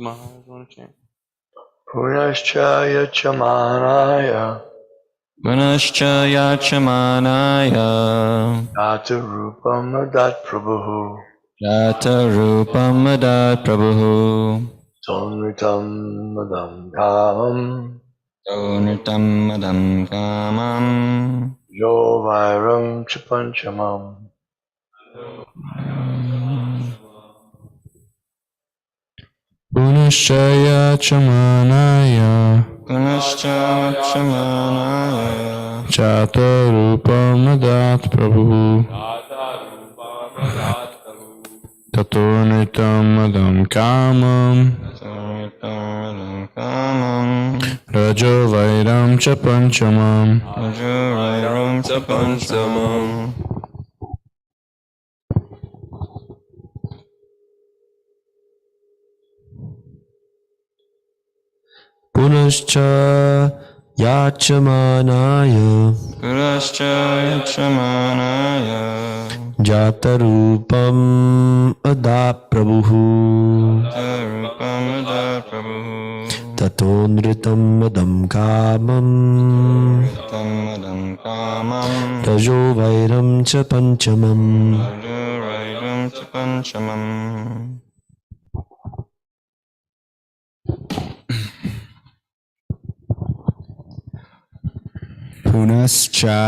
Maharaj, you want to chant? Punascha yachamanaya Punascha yachamanaya Tata rupam adat prabhu Jata rupam adat prabhu Tonritam madam kamam Tonritam madam kamam Yo vairam chapanchamam. Punascha yachamanaya Punascha yachamanaya Jata rupam adat prabhu Tato nritam madam kamam Tonritam madam kamam Rajo vairam cha panchamam. Rajo vairam cha panchamam. Punascha yachamanaya Punascha yachamanaya Jata rupam adat prabhu Rupam adat prabhu Tato nritam madam kamam Tam madam kamam Rajo vairam cha panchamam. Rajo vairam cha panchamam. Punascha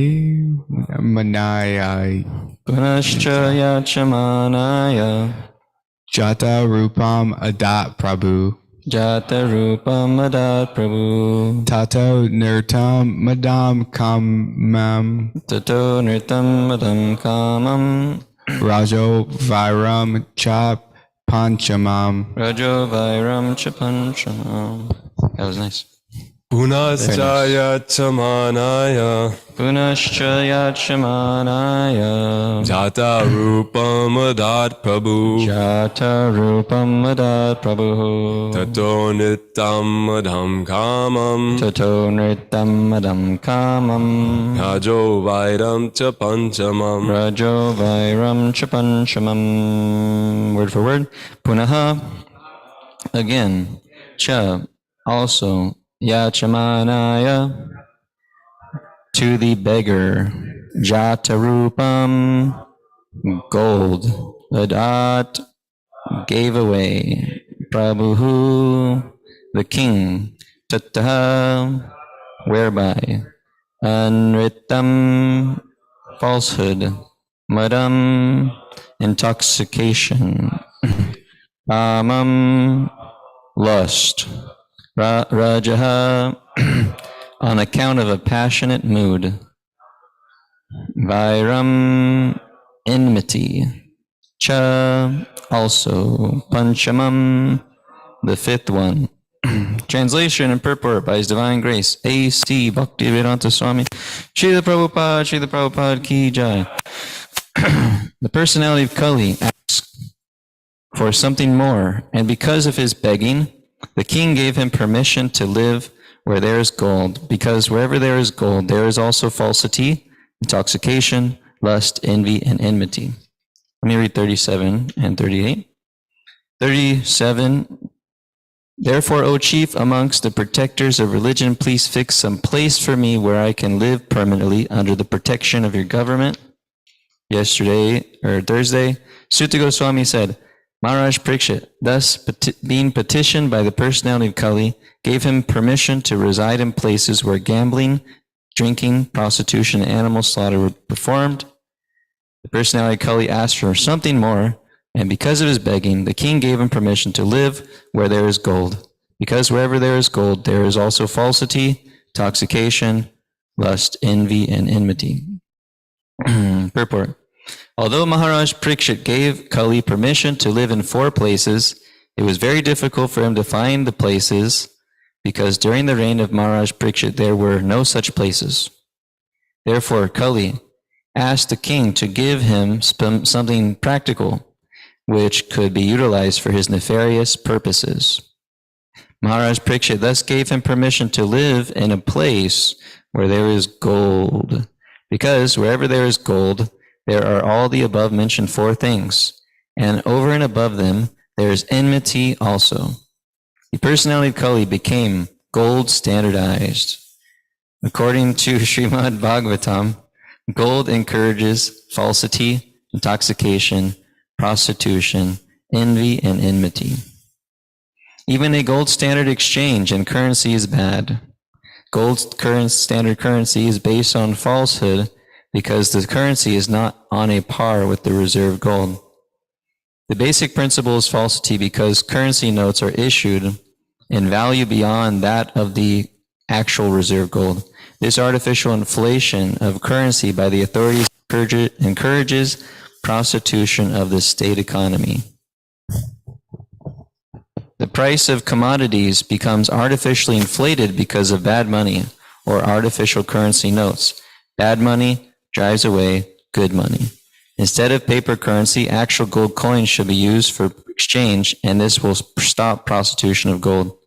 yacha manaya Punascha yachamanaya Jata rupam adat prabhu Jata rupam adat prabhu Tato nirtam madam kamam Tato nritam madam kamam Rajo vairam cha panchamam. Rajo vairam cha panchamam. That was nice. Punascha yachamanaya Punascha yachamanaya Jata rupam adat prabhu Jata rupam adat prabhu Tato nitam madam kamam Tato nritam madam kamam Rajo vairam cha panchamam. Rajo vairam cha panchamam. Word for word. Punaha. Again. Cha. Also. Yachamanaya. To the beggar. Jatarupam. Gold. Adat. Gave away. Prabhu. The king. Tataha. Whereby. Anritam. Falsehood. Madam. Intoxication. Amam. Lust. Rajaha. On account of a passionate mood. Vairam. Enmity. Cha. Also. Panchamam. The fifth one. Translation and purport by His Divine Grace, A.C. Bhaktivedanta Swami, Srila Prabhupada Ki Jai. The personality of Kali asks for something more, and because of his begging, the king gave him permission to live where there is gold, because wherever there is gold, there is also falsity, intoxication, lust, envy, and enmity. Let me read 37 and 38. 37. Therefore, O chief, amongst the protectors of religion, please fix some place for me where I can live permanently under the protection of your government. Thursday, Sutta Goswami said, Maharaj Parikshit, thus being petitioned by the personality of Kali, gave him permission to reside in places where gambling, drinking, prostitution, and animal slaughter were performed. The personality of Kali asked for something more, and because of his begging, the king gave him permission to live where there is gold. Because wherever there is gold, there is also falsity, intoxication, lust, envy, and enmity. Purport. Although Maharaj Parikshit gave Kali permission to live in 4 places, it was very difficult for him to find the places because during the reign of Maharaj Parikshit there were no such places. Therefore, Kali asked the king to give him something practical which could be utilized for his nefarious purposes. Maharaj Parikshit thus gave him permission to live in a place where there is gold, Because wherever there is gold, there are all the above mentioned four things, and over and above them, there is enmity also. The personality of Kali became gold standardized. According to Srimad Bhagavatam, gold encourages falsity, intoxication, prostitution, envy, and enmity. Even a gold standard exchange and currency is bad. Gold standard currency is based on falsehood because the currency is not on a par with the reserve gold. The basic principle is falsity because currency notes are issued in value beyond that of the actual reserve gold. This artificial inflation of currency by the authorities encourages prostitution of the state economy. The price of commodities becomes artificially inflated because of bad money or artificial currency notes. Bad money drives away good money. Instead of paper currency, actual gold coins should be used for exchange, and this will stop prostitution of gold.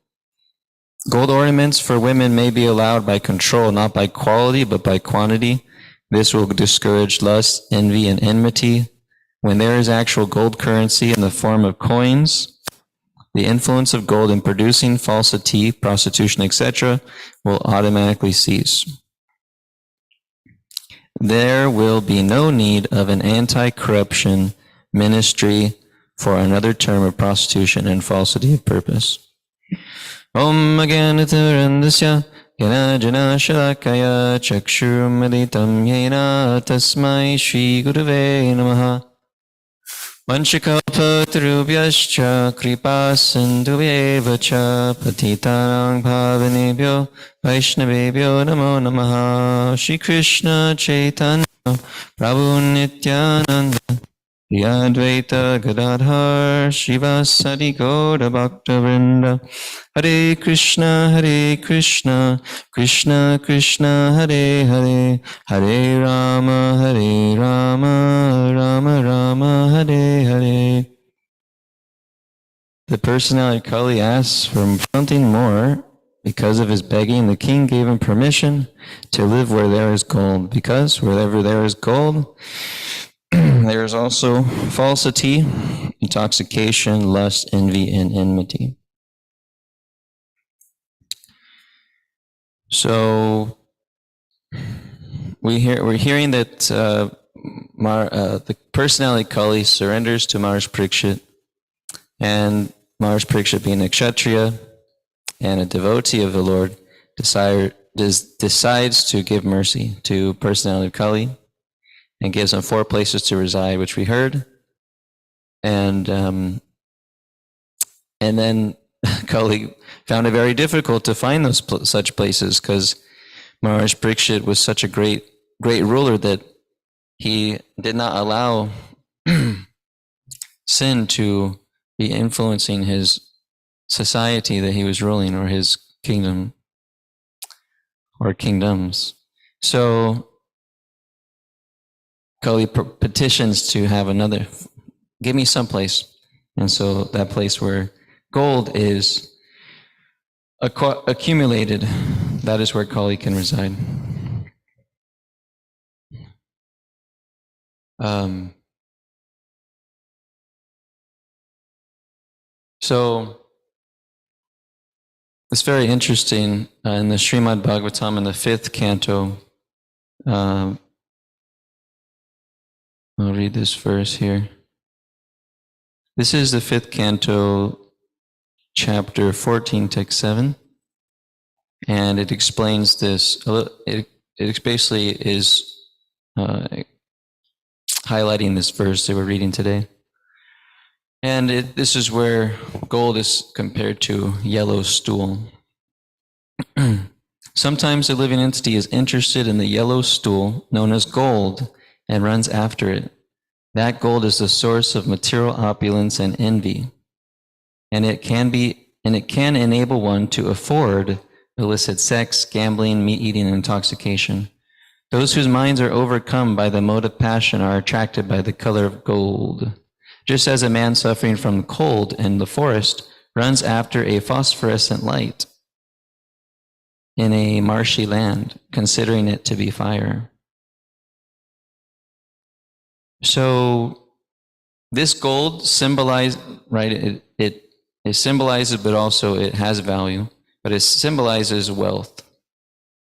Gold ornaments for women may be allowed by control, not by quality, but by quantity. This will discourage lust, envy, and enmity. When there is actual gold currency in the form of coins, the influence of gold in producing falsity, prostitution, etc., will automatically cease. There will be no need of an anti-corruption ministry for another term of prostitution and falsity of purpose. Om Agyanatavarandasya Yanajana Shalakaya Chakshurumaditam Yena Tasmai Shri Gurave Namaha Vanchakalpatarubhyascha Kripa Sindhubhyeva Cha Patitanang Bhavanebhyo Vaishnavebhyo Namo Namaha Shri Krishna Chaitanya Prabhu Nityananda Shri Advaita Gadadhar Shivasadi Gaura Bhaktavrinda Hare Krishna Krishna Krishna Hare Hare Hare Rama Rama Rama Hare Hare. The personality of Kali asks for something more. Because of his begging, the king gave him permission to live where there is gold, because wherever there is gold, there is also falsity, intoxication, lust, envy, and enmity. So we're hearing that the personality Kali surrenders to Maharaj Parikshit, and Maharaj Parikshit, being a Kshatriya and a devotee of the Lord, decides to give mercy to personality of Kali and gives him 4 places to reside, which we heard. And then Kali found it very difficult to find those such places, because Maharaj Parikshit was such a great ruler that he did not allow sin to be influencing his society that he was ruling, or his kingdom or kingdoms. So Kali petitions to have another, give me some place. And so that place where gold is accumulated, that is where Kali can reside. So it's very interesting in the Srimad Bhagavatam in the 5th canto. I'll read this verse here. This is the 5th canto, chapter 14, text 7. And it explains this. It basically is highlighting this verse that we're reading today. And this is where gold is compared to yellow stool. Sometimes a living entity is interested in the yellow stool known as gold and runs after it. That gold is the source of material opulence and envy, and it can enable one to afford illicit sex, gambling, meat eating, and intoxication. Those whose minds are overcome by the mode of passion are attracted by the color of gold. Just as a man suffering from cold in the forest runs after a phosphorescent light in a marshy land, considering it to be fire. So this gold symbolizes, right? It symbolizes, but also it has value. But it symbolizes wealth,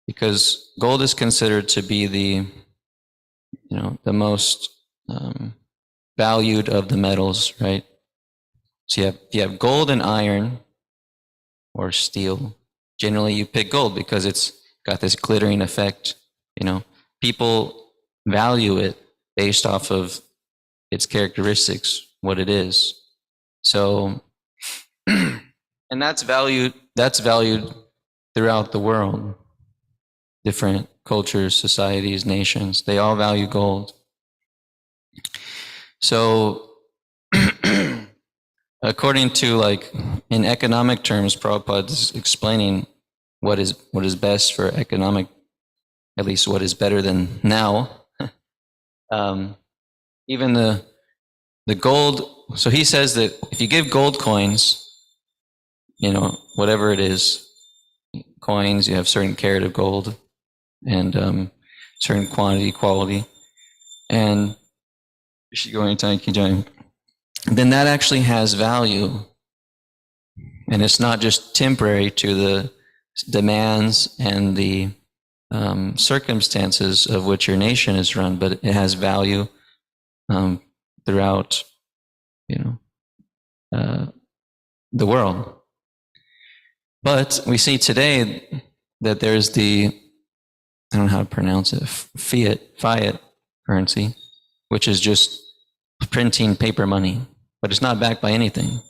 because gold is considered to be the most valued of the metals, right? So you have gold and iron or steel. Generally, you pick gold because it's got this glittering effect. People value it based off of its characteristics, what it is. So, and that's valued throughout the world. Different cultures, societies, nations, they all value gold. So, according to, in economic terms, Prabhupada is explaining what is best for economic, at least what is better than now. Even the gold. So he says that if you give gold coins, whatever it is, coins, you have certain carat of gold and certain quality, and then that actually has value, and it's not just temporary to the demands and the circumstances of which your nation is run, but it has value throughout, the world. But we see today that there's I don't know how to pronounce it, fiat currency, which is just printing paper money, but it's not backed by anything.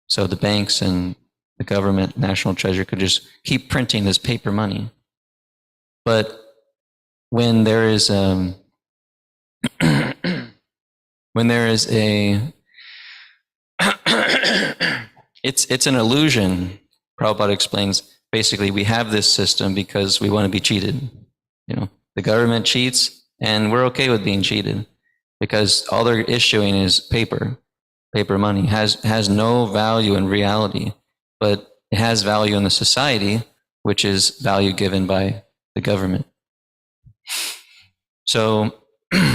So the banks and the government, National Treasury, could just keep printing this paper money. But when there is it's an illusion. Prabhupada explains, basically, we have this system because we want to be cheated. The government cheats, and we're okay with being cheated because all they're issuing is paper money. Has no value in reality, but it has value in the society, which is value given by the government. So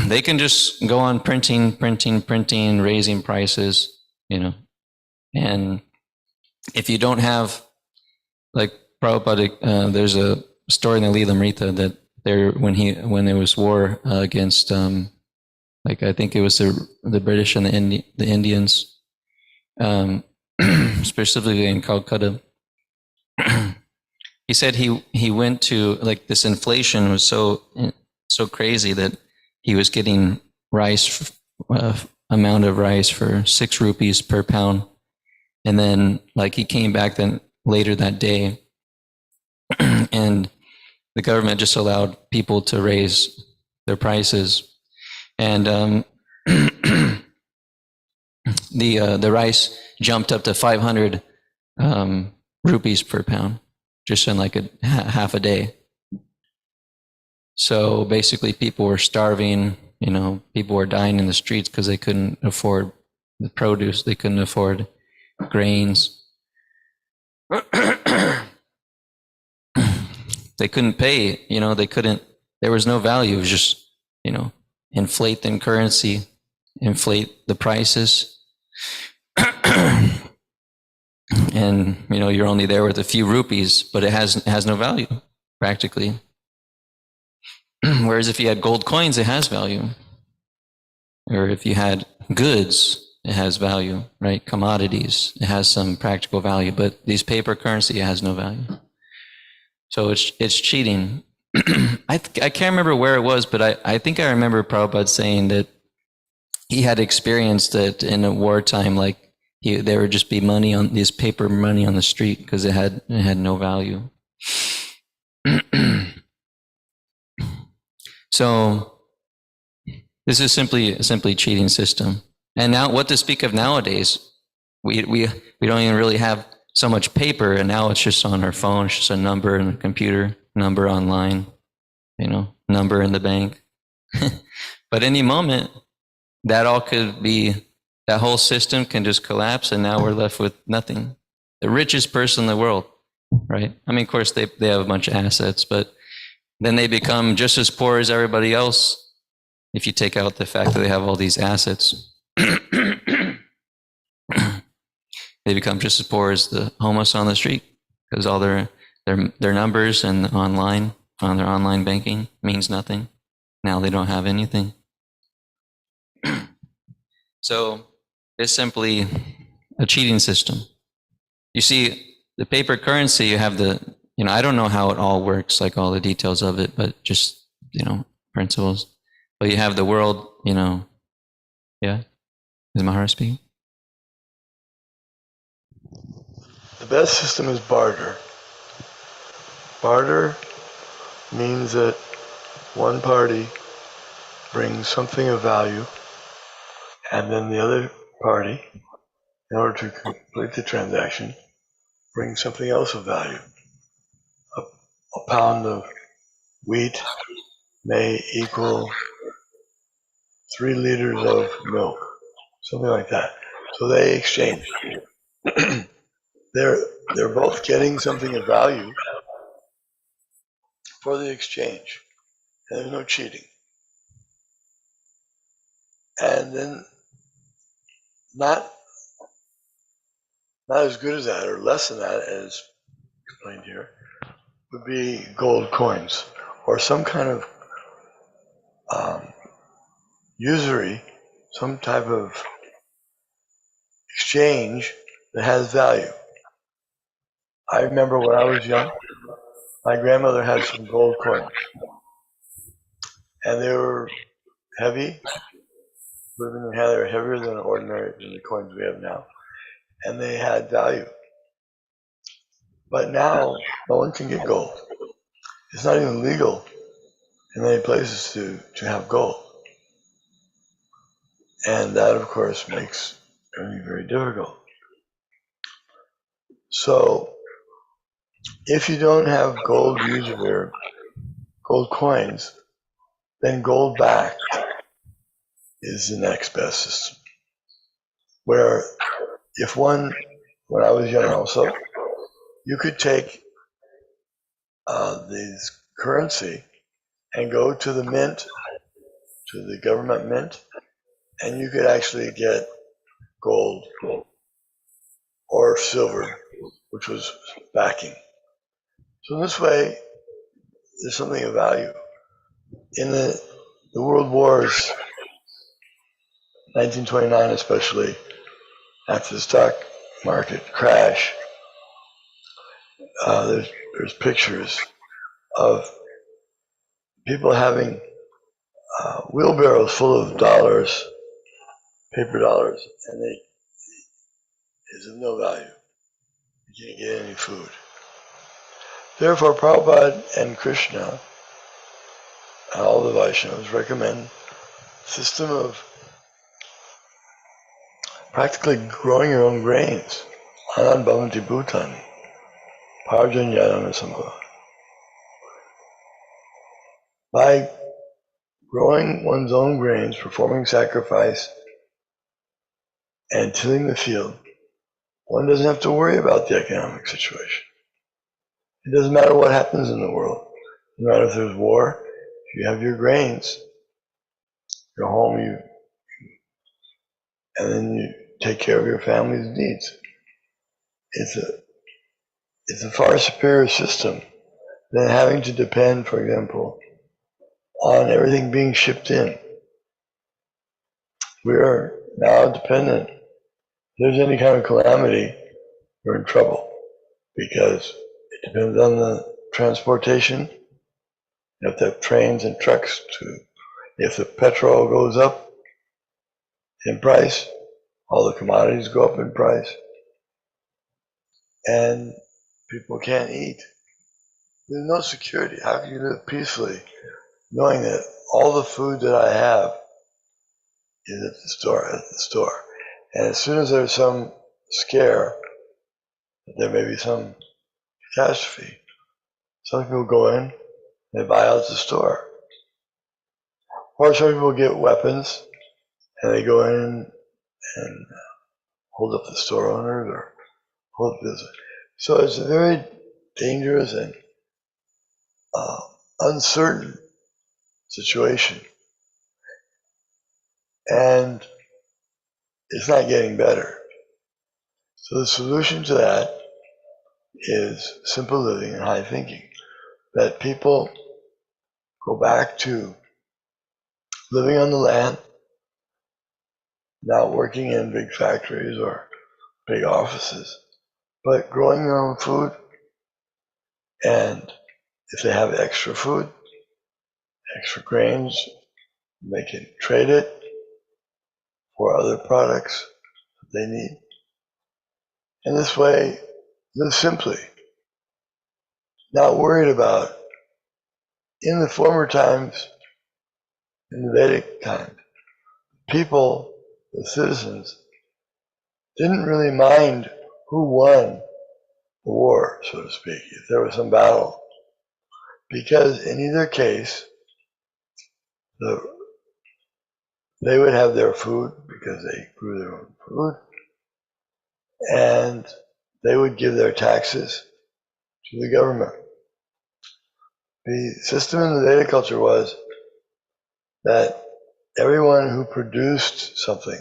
they can just go on printing, raising prices, and if you don't have, like Prabhupada, there's a story in the Lilamrita that when there was war against, I think it was the British and the Indians, specifically in Calcutta. He said he went to, this inflation was so crazy that he was getting amount of rice for 6 rupees per pound. And then he came back then later that day and the government just allowed people to raise their prices. And the rice jumped up to 500 rupees per pound just in half a day. So basically people were starving, people were dying in the streets because they couldn't afford the produce, they couldn't afford grains. They couldn't pay, there was no value. It was just, inflate the currency, inflate the prices. And, you're only there with a few rupees, but it has no value practically. Whereas if you had gold coins, it has value. Or if you had goods, it has value, right? Commodities, it has some practical value, but these paper currency, it has no value. So it's cheating. I can't remember where it was, but I think I remember Prabhupada saying that he had experienced that in a wartime, there would just be money on this paper money on the street because it had no value. So this is simply a cheating system. And now, what to speak of nowadays? We don't even really have so much paper, and now it's just on our phone. It's just a number in the computer, number online, number in the bank. But any moment, that whole system can just collapse, and now we're left with nothing. The richest person in the world, right? I mean, of course, they have a bunch of assets, but then they become just as poor as everybody else if you take out the fact that they have all these assets, they become just as poor as the homeless on the street, because all their numbers and on their online banking means nothing. Now they don't have anything. So it's simply a cheating system. You see, the paper currency, you have I don't know how it all works, like all the details of it, but just, principles. But you have the world, yeah? Is Mahara speaking? The best system is barter. Barter means that one party brings something of value, and then the other party, in order to complete the transaction, brings something else of value. A pound of wheat may equal 3 liters of milk, something like that. So they exchange. They're both getting something of value for the exchange, and there's no cheating. And then not as good as that, or less than that, as explained here, would be gold coins or some kind of usury, some type of exchange that has value. I remember when I was young, my grandmother had some gold coins, and they were heavy. They were heavier than the coins we have now, and they had value. But now, no one can get gold. It's not even legal in many places to have gold. And that, of course, makes everything very difficult. So, if you don't have gold usury, gold coins, then gold backed is the next best system. Where when I was young also, you could take this currency and go to the mint, to the government mint, and you could actually get gold or silver, which was backing. So in this way, there's something of value. In the world wars, 1929 especially, after the stock market crash, there's pictures of people having wheelbarrows full of dollars, paper dollars, and is of no value. You can't get any food. Therefore, Prabhupada and Krishna and all the Vaishnavas recommend a system of practically growing your own grains. Anand bhavanti bhutani, parjanyadam sambhava. By growing one's own grains, performing sacrifice, and tilling the field, one doesn't have to worry about the economic situation. It doesn't matter what happens in the world. No matter if there's war, if you have your grains, you're home, and then you take care of your family's needs. It's a far superior system than having to depend, for example, on everything being shipped in. We are now dependent. If there's any kind of calamity, we're in trouble because it depends on the transportation. You have to have trains and trucks if the petrol goes up in price, all the commodities go up in price, and people can't eat. There's no security. How can you live peacefully knowing that all the food that I have is at the store? And as soon as there's some scare, there may be some catastrophe, some people go in, they buy out the store. Or some people get weapons and they go in and hold up the store owners or hold up business. So it's a very dangerous and uncertain situation. and it's not getting better. So the solution to that is simple living and high thinking. That people go back to living on the land, not working in big factories or big offices, but growing their own food. And if they have extra food, extra grains, they can trade it for other products that they need. And this way, live simply, not worried about. In the former times, in the Vedic times, people, the citizens, didn't really mind who won the war, so to speak, if there was some battle. Because in either case, they would have their food because they grew their own food, and they would give their taxes to the government. The system in the Vedic culture was that everyone who produced something,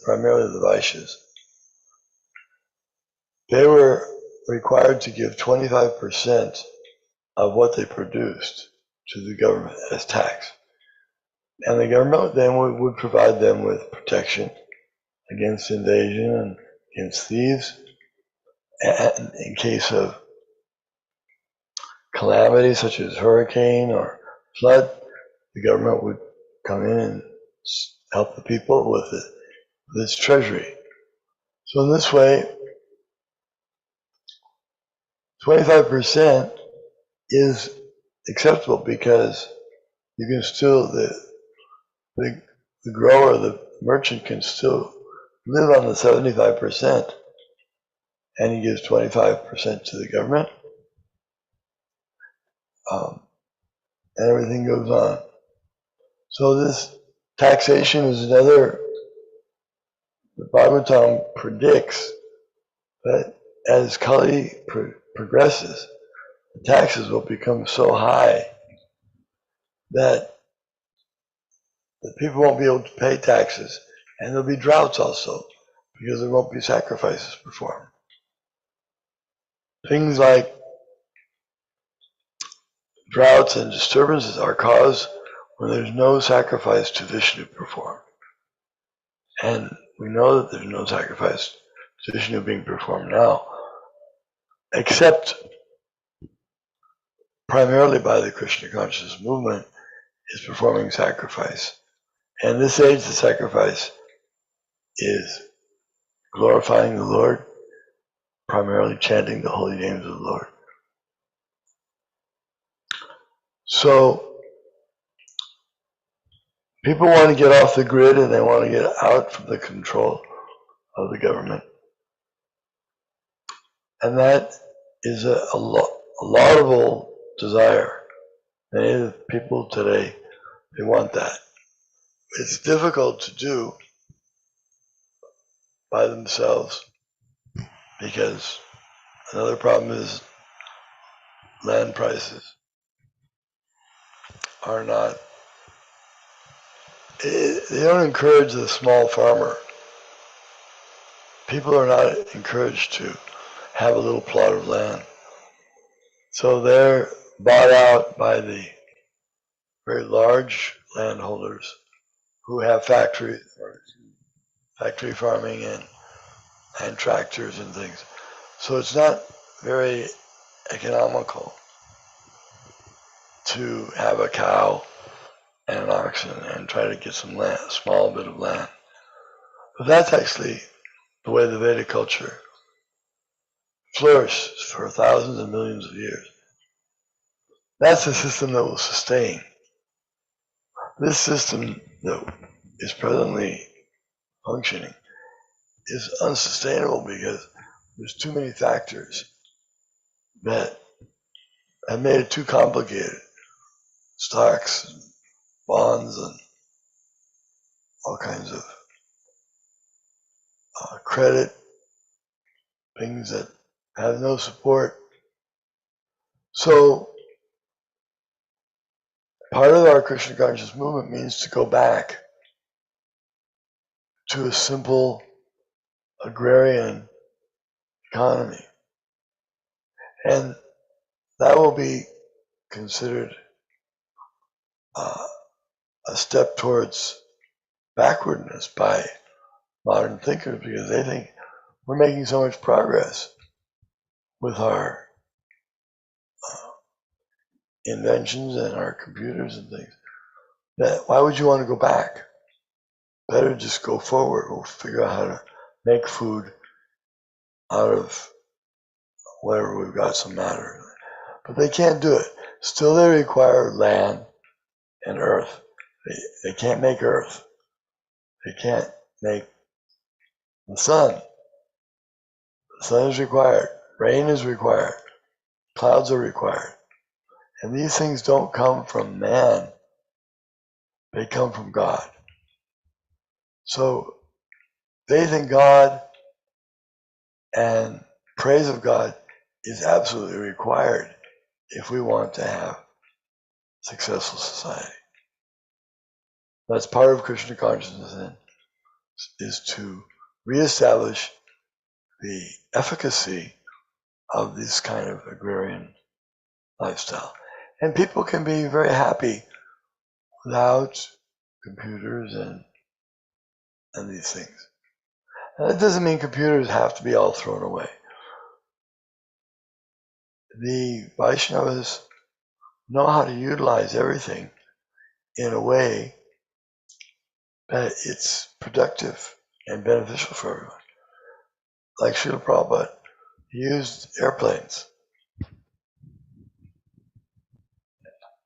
primarily the Vaishyas, they were required to give 25% of what they produced to the government as tax. And the government then would provide them with protection against invasion and against thieves. And in case of calamity such as hurricane or flood, the government would come in and help the people with its treasury. So in this way, 25% is acceptable because you can still, the grower, the merchant can still live on the 75%, and he gives 25% to the government, and everything goes on. So this taxation is another, the Bhagavatam predicts that as Kali progresses, the taxes will become so high that the people won't be able to pay taxes, and there'll be droughts also, because there won't be sacrifices performed. Things like droughts and disturbances are caused when there's no sacrifice to Vishnu performed. And we know that there's no sacrifice to Vishnu being performed now, except primarily by the Krishna consciousness movement is performing sacrifice. And this age, the sacrifice is glorifying the Lord, primarily chanting the holy names of the Lord. So people want to get off the grid and they want to get out from the control of the government. And that is a laudable desire. Many of the people today, they want that. It's difficult to do by themselves because another problem is land prices are not, they don't encourage the small farmer. People are not encouraged to have a little plot of land. So they're bought out by the very large landholders who have factory farming and tractors and things. So it's not very economical to have a cow and an oxen and try to get some land, a small bit of land. But that's actually the way the Vedic culture flourished for thousands and millions of years. That's the system that will sustain. This system that is presently functioning is unsustainable because there's too many factors that have made it too complicated. Stocks, and bonds, and all kinds of credit, things that have no support. So part of our Krishna conscious movement means to go back to a simple agrarian economy. And that will be considered a step towards backwardness by modern thinkers, because they think we're making so much progress with our inventions and our computers and things that why would you want to go back? Better just go forward. We'll figure out how to make food out of whatever we've got, some matter. But they can't do it. Still, they require land and earth. They can't make earth. They can't make the sun. The sun is required. Rain is required. Clouds are required. And these things don't come from man. They come from God. So faith in God and praise of God is absolutely required if we want to have successful society. That's part of Krishna consciousness, then, is to reestablish the efficacy of this kind of agrarian lifestyle. And people can be very happy without computers and these things. And that doesn't mean computers have to be all thrown away. The Vaishnavas know how to utilize everything in a way that it's productive and beneficial for everyone. Like Srila Prabhupada, he used airplanes.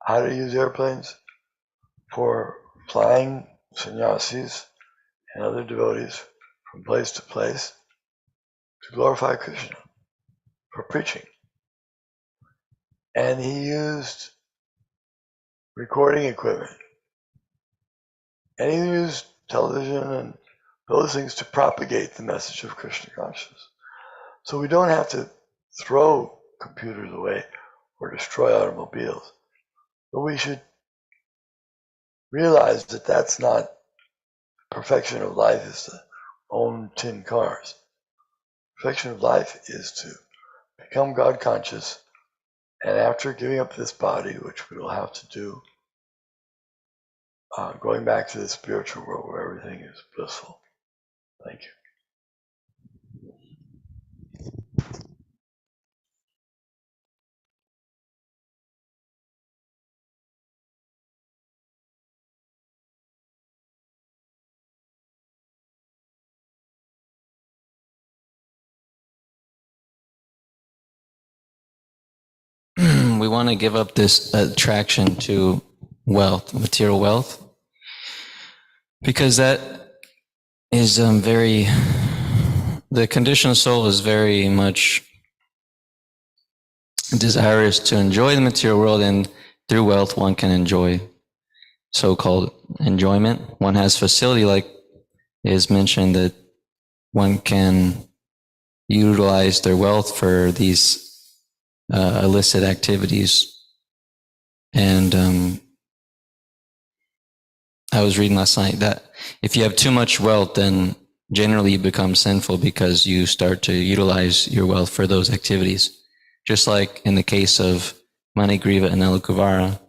How to use airplanes? For flying sannyasis and other devotees from place to place to glorify Krishna, for preaching. And he used recording equipment. And he used television and those things to propagate the message of Krishna consciousness. So we don't have to throw computers away or destroy automobiles, but we should realize that that's not perfection of life, is to own tin cars. Perfection of life is to become God conscious, and after giving up this body, which we will have to do, going back to the spiritual world where everything is blissful. Thank you. We want to give up this attraction to wealth, material wealth, because that is the conditioned soul is very much desirous to enjoy the material world, and through wealth one can enjoy so-called enjoyment. One has facility, like is mentioned, that one can utilize their wealth for these illicit activities. And I was reading last night that if you have too much wealth, then generally you become sinful because you start to utilize your wealth for those activities. Just like in the case of Manigriva and Elukavara,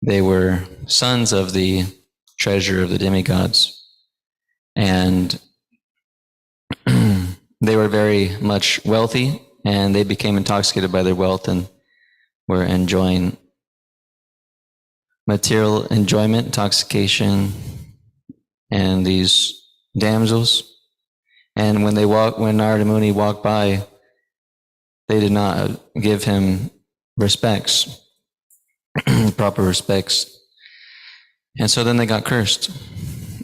they were sons of the treasure of the demigods, and they were very much wealthy, and they became intoxicated by their wealth and were enjoying material enjoyment, intoxication, and these damsels. And when Narada Muni walked by, they did not give him respects, proper respects. And so then they got cursed.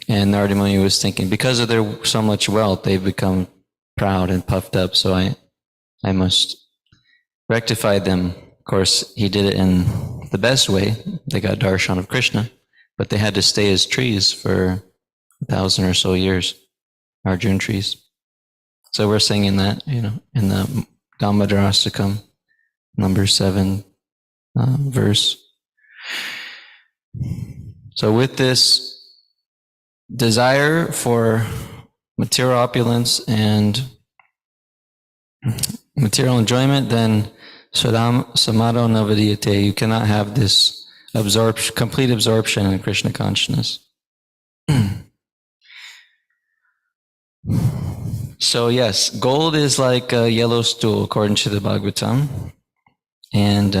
And Narada Muni was thinking, because of their so much wealth, they've become proud and puffed up, so I must rectify them. Of course, he did it in the best way. They got darshan of Krishna, but they had to stay as trees for 1,000 or so years, Arjuna trees. So we're singing that, in the Damodarastakam, number 7 verse. So with this desire for material opulence and material enjoyment, then samadho navadiyate. You cannot have this complete absorption in Krishna consciousness. So yes, gold is like a yellow stool, according to the Bhagavatam, and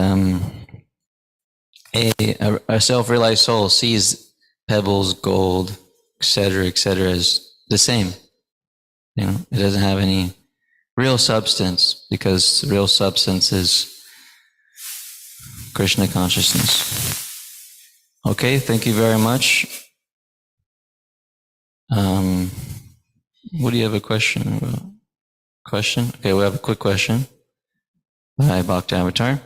a self-realized soul sees pebbles, gold, etc., as the same. You know, it doesn't have any real substance, because real substance is Krishna consciousness. Okay, thank you very much. What do you have a question about? Question? Okay, we have a quick question by Bhakti Avatar.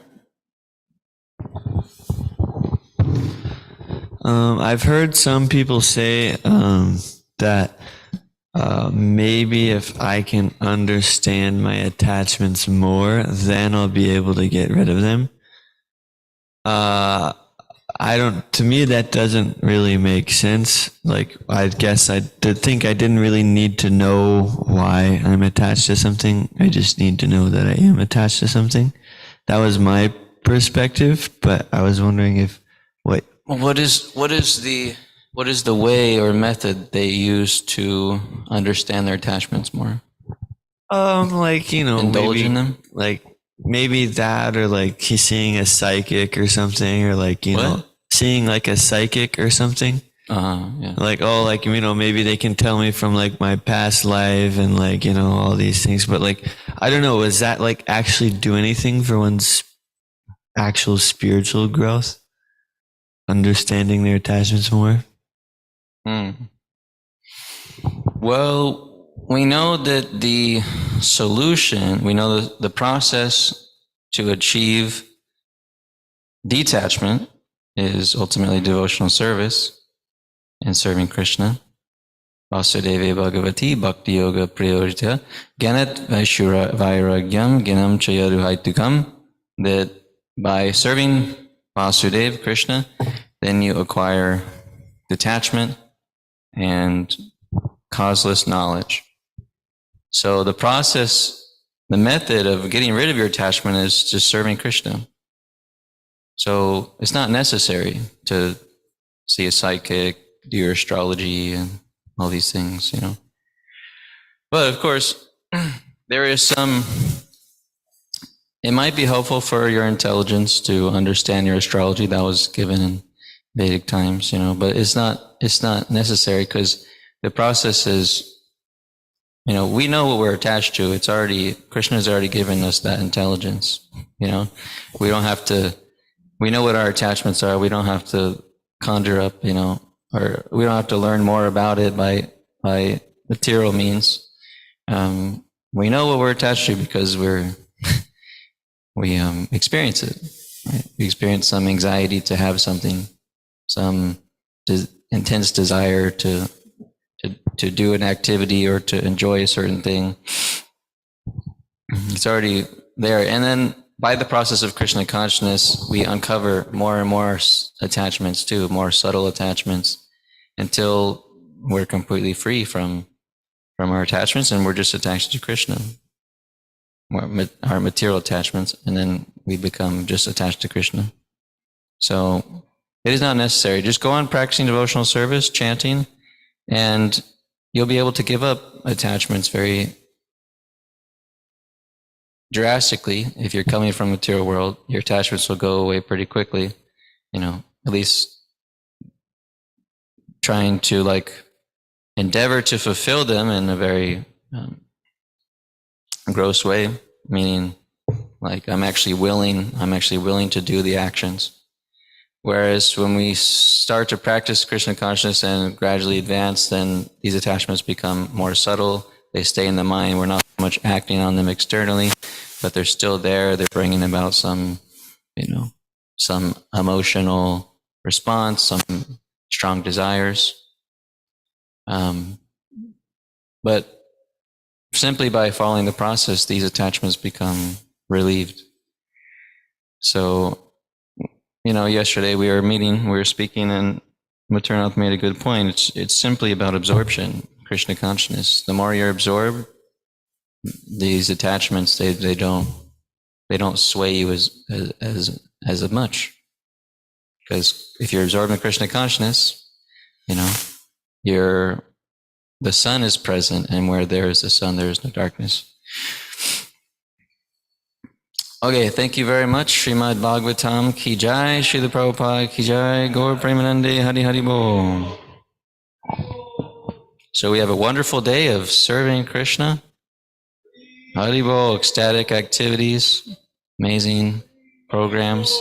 I've heard some people say that maybe if I can understand my attachments more, then I'll be able to get rid of them. To me, that doesn't really make sense. Like, I guess I did think I didn't really need to know why I'm attached to something. I just need to know that I am attached to something. That was my perspective, but I was wondering if What is the way or method they use to understand their attachments more? like, Indulge maybe in them? like maybe that, or like he's seeing a psychic or something, or like seeing like a psychic or something. Yeah. Like, maybe they can tell me from like my past life and like, all these things. But like, I don't know, does that like actually do anything for one's actual spiritual growth? Understanding their attachments more? Well, we know that the solution, we know the process to achieve detachment is ultimately devotional service and serving Krishna. Vasudeve Bhagavati Bhakti Yoga Prayojita Ganat Vaishura Vairagyam Ginam Chayaruhaitukam. That by serving Vasudeva, Krishna, then you acquire detachment and causeless knowledge. So the process, the method of getting rid of your attachment is just serving Krishna. So it's not necessary to see a psychic, do your astrology and all these things, But of course, there is it might be helpful for your intelligence to understand your astrology. That was given in Vedic times, but it's not necessary, because the process is, we know what we're attached to. Krishna's already given us that intelligence, we don't have to, we know what our attachments are. We don't have to conjure up, or we don't have to learn more about it by material means. We know what we're attached to because we experience it. Right? We experience some anxiety to have something, some intense desire to do an activity or to enjoy a certain thing. It's already there. And then by the process of Krishna consciousness, we uncover more and more attachments too, more subtle attachments, until we're completely free from our attachments, and we're just attached to Krishna, our material attachments, and then we become just attached to Krishna. So it is not necessary. Just go on practicing devotional service, chanting, and you'll be able to give up attachments very drastically. If you're coming from the material world, your attachments will go away pretty quickly, at least trying to endeavor to fulfill them in a very gross way, meaning I'm actually willing to do the actions. Whereas when we start to practice Krishna consciousness and gradually advance, then these attachments become more subtle. They stay in the mind. We're not much acting on them externally, but they're still there. They're bringing about some emotional response, some strong desires. But simply by following the process, these attachments become relieved. So, yesterday we were speaking, and Maternath made a good point. It's simply about absorption. Krishna consciousness. The more you're absorbed, these attachments they don't sway you as much. Because if you're absorbed in Krishna consciousness, the sun is present, and where there is the sun, there is no darkness. Okay, thank you very much. Srimad Bhagavatam ki jai, Srila Prabhupada ki jai, Gaur Premanande Hari Hari Bol. So we have a wonderful day of serving Krishna. Hari Bol, ecstatic activities, amazing programs.